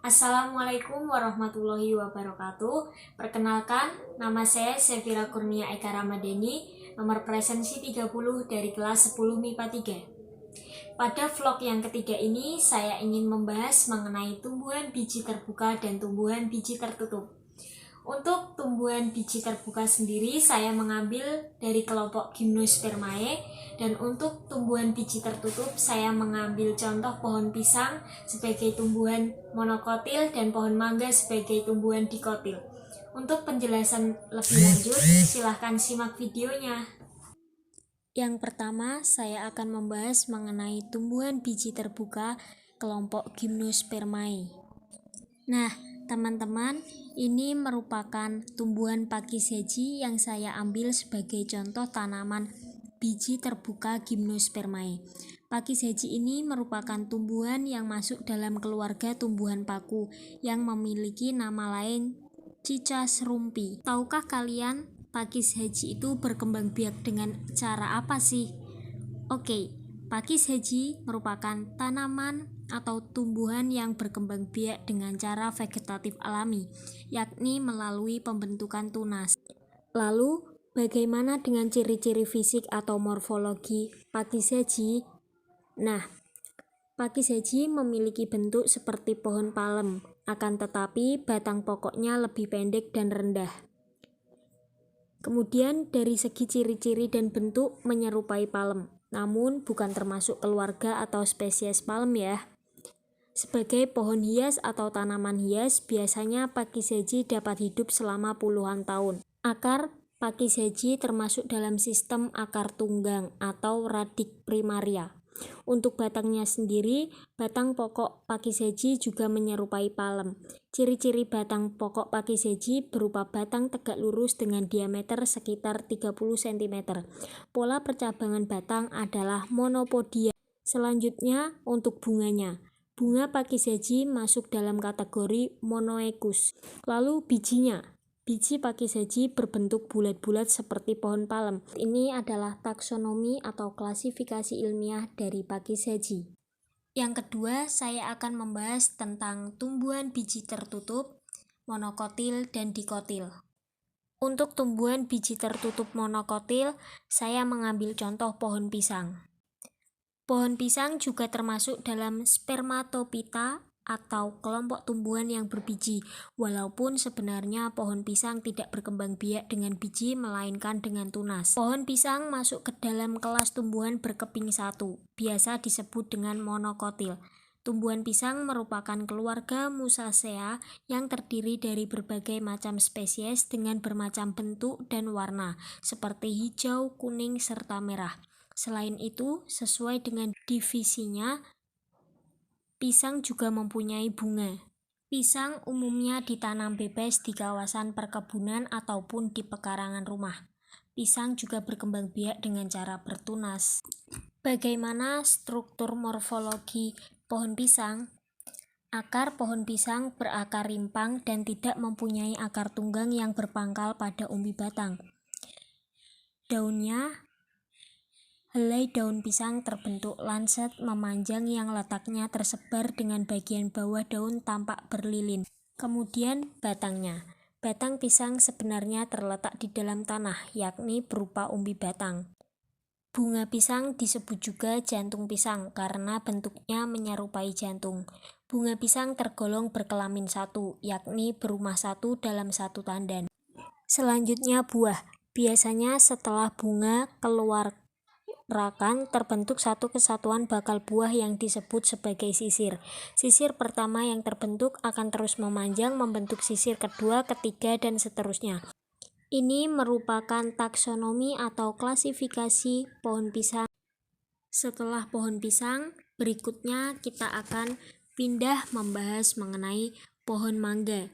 Assalamualaikum warahmatullahi wabarakatuh. Perkenalkan, nama saya Sevira Kurnia Eka Ramadhani, nomor presensi 30 dari kelas 10 MIPA 3. Pada vlog yang ketiga ini, saya ingin membahas mengenai tumbuhan biji terbuka dan tumbuhan biji tertutup. Untuk tumbuhan biji terbuka sendiri, saya mengambil dari kelompok Gymnospermae, dan untuk tumbuhan biji tertutup, saya mengambil contoh pohon pisang sebagai tumbuhan monokotil dan pohon mangga sebagai tumbuhan dikotil. Untuk penjelasan lebih lanjut, silahkan simak videonya. Yang pertama, saya akan membahas mengenai tumbuhan biji terbuka kelompok Gymnospermae. Nah, teman-teman, ini merupakan tumbuhan pakis heji yang saya ambil sebagai contoh tanaman biji terbuka Gymnospermae. Pakis heji ini merupakan tumbuhan yang masuk dalam keluarga tumbuhan paku yang memiliki nama lain Cicas rumpi. Tahukah kalian pakis heji itu berkembang biak dengan cara apa sih? Oke, pakis heji merupakan tanaman atau tumbuhan yang berkembang biak dengan cara vegetatif alami, yakni melalui pembentukan tunas. Lalu, bagaimana dengan ciri-ciri fisik atau morfologi pakis heji? Nah, pakis heji memiliki bentuk seperti pohon palem, akan tetapi batang pokoknya lebih pendek dan rendah. Kemudian dari segi ciri-ciri dan bentuk menyerupai palem, namun bukan termasuk keluarga atau spesies palem ya. Sebagai pohon hias atau tanaman hias, biasanya pakis heji dapat hidup selama puluhan tahun. Akar pakis heji termasuk dalam sistem akar tunggang atau radik primaria. Untuk batangnya sendiri, batang pokok pakis heji juga menyerupai palem. Ciri-ciri batang pokok pakis heji berupa batang tegak lurus dengan diameter sekitar 30 cm. Pola percabangan batang adalah monopodia. Selanjutnya, untuk bunganya. Bunga pakis heji masuk dalam kategori monoekus. Lalu bijinya. Biji pakis heji berbentuk bulat-bulat seperti pohon palem. Ini adalah taksonomi atau klasifikasi ilmiah dari pakis heji. Yang kedua, saya akan membahas tentang tumbuhan biji tertutup, monokotil, dan dikotil. Untuk tumbuhan biji tertutup monokotil, saya mengambil contoh pohon pisang. Pohon pisang juga termasuk dalam spermatophyta atau kelompok tumbuhan yang berbiji, walaupun sebenarnya pohon pisang tidak berkembang biak dengan biji melainkan dengan tunas. Pohon pisang masuk ke dalam kelas tumbuhan berkeping satu, biasa disebut dengan monokotil. Tumbuhan pisang merupakan keluarga Musaceae yang terdiri dari berbagai macam spesies dengan bermacam bentuk dan warna, seperti hijau, kuning, serta merah. Selain itu, sesuai dengan divisinya, pisang juga mempunyai bunga. Pisang umumnya ditanam bebas di kawasan perkebunan ataupun di pekarangan rumah. Pisang juga berkembang biak dengan cara bertunas. Bagaimana struktur morfologi pohon pisang? Akar pohon pisang berakar rimpang dan tidak mempunyai akar tunggang yang berpangkal pada umbi batang. Daunnya, helai daun pisang terbentuk lanset memanjang yang letaknya tersebar dengan bagian bawah daun tampak berlilin. Kemudian batangnya. Batang pisang sebenarnya terletak di dalam tanah, yakni berupa umbi batang. Bunga pisang disebut juga jantung pisang karena bentuknya menyerupai jantung. Bunga pisang tergolong berkelamin satu, yakni berumah satu dalam satu tandan. Selanjutnya buah. Biasanya setelah bunga keluar terbentuk satu kesatuan bakal buah yang disebut sebagai sisir. Sisir pertama yang terbentuk akan terus memanjang membentuk sisir kedua, ketiga, dan seterusnya. Ini merupakan taksonomi atau klasifikasi pohon pisang. Setelah pohon pisang, berikutnya kita akan pindah membahas mengenai pohon mangga.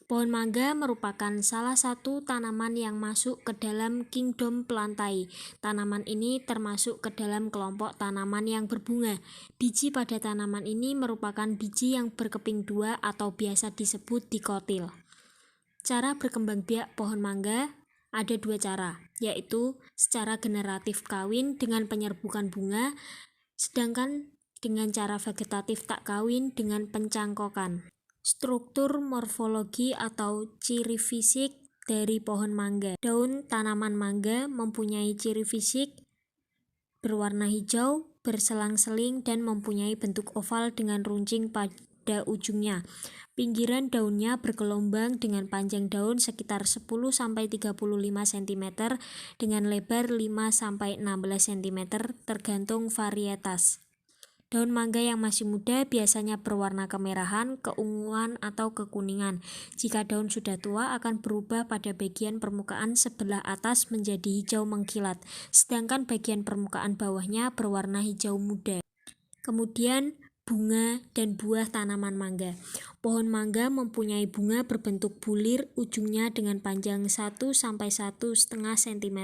Pohon mangga merupakan salah satu tanaman yang masuk ke dalam kingdom Plantae. Tanaman ini termasuk ke dalam kelompok tanaman yang berbunga. Biji pada tanaman ini merupakan biji yang berkeping dua atau biasa disebut dikotil. Cara berkembang biak pohon mangga ada dua cara. yaitu secara generatif kawin dengan penyerbukan bunga, sedangkan dengan cara vegetatif tak kawin dengan pencangkokan. Struktur morfologi atau ciri fisik dari pohon mangga. Daun tanaman mangga mempunyai ciri fisik berwarna hijau, berselang-seling, dan mempunyai bentuk oval dengan runcing pada ujungnya. Pinggiran daunnya bergelombang dengan panjang daun sekitar 10-35 cm dengan lebar 5-16 cm tergantung varietas. Daun mangga yang masih muda biasanya berwarna kemerahan, keunguan, atau kekuningan. Jika daun sudah tua akan berubah pada bagian permukaan sebelah atas menjadi hijau mengkilat, sedangkan bagian permukaan bawahnya berwarna hijau muda. Kemudian bunga dan buah tanaman mangga. Pohon mangga mempunyai bunga berbentuk bulir, ujungnya dengan panjang 1-1,5 cm.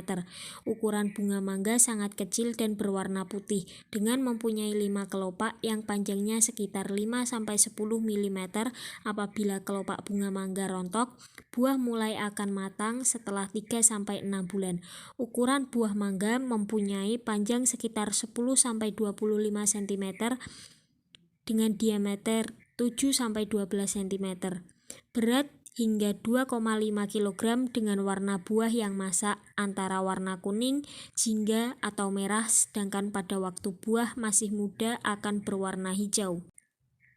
Ukuran bunga mangga sangat kecil dan berwarna putih, dengan mempunyai 5 kelopak yang panjangnya sekitar 5-10 mm. Apabila kelopak bunga mangga rontok, buah mulai akan matang setelah 3-6 bulan. Ukuran buah mangga mempunyai panjang sekitar 10-25 cm dengan diameter 7-12 cm. Berat hingga 2,5 kg dengan warna buah yang masak antara warna kuning, jingga, atau merah, sedangkan pada waktu buah masih muda akan berwarna hijau.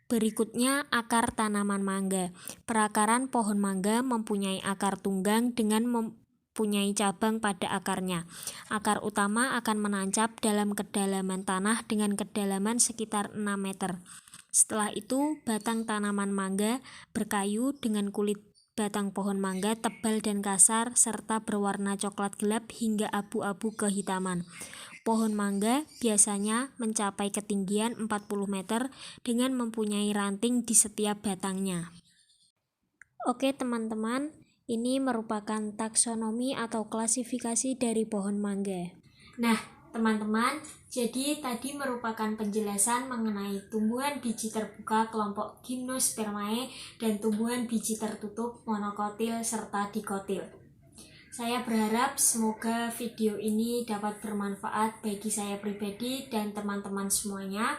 Berikutnya, akar tanaman mangga. Perakaran pohon mangga mempunyai akar tunggang dengan mempunyai cabang pada akarnya. Akar utama akan menancap dalam kedalaman tanah dengan kedalaman sekitar 6 meter. Setelah itu, batang tanaman mangga berkayu dengan kulit batang pohon mangga tebal dan kasar serta berwarna coklat gelap hingga abu-abu kehitaman. Pohon mangga biasanya mencapai ketinggian 40 meter dengan mempunyai ranting di setiap batangnya. Oke teman-teman, ini merupakan taksonomi atau klasifikasi dari pohon mangga. Nah, teman-teman, jadi tadi merupakan penjelasan mengenai tumbuhan biji terbuka kelompok Gymnospermae dan tumbuhan biji tertutup monokotil serta dikotil. Saya berharap semoga video ini dapat bermanfaat bagi saya pribadi dan teman-teman semuanya.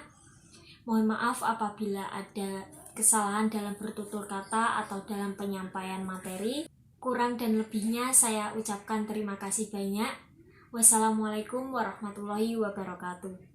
Mohon maaf apabila ada kesalahan dalam bertutur kata atau dalam penyampaian materi. Kurang dan lebihnya saya ucapkan terima kasih banyak. Wassalamualaikum warahmatullahi wabarakatuh.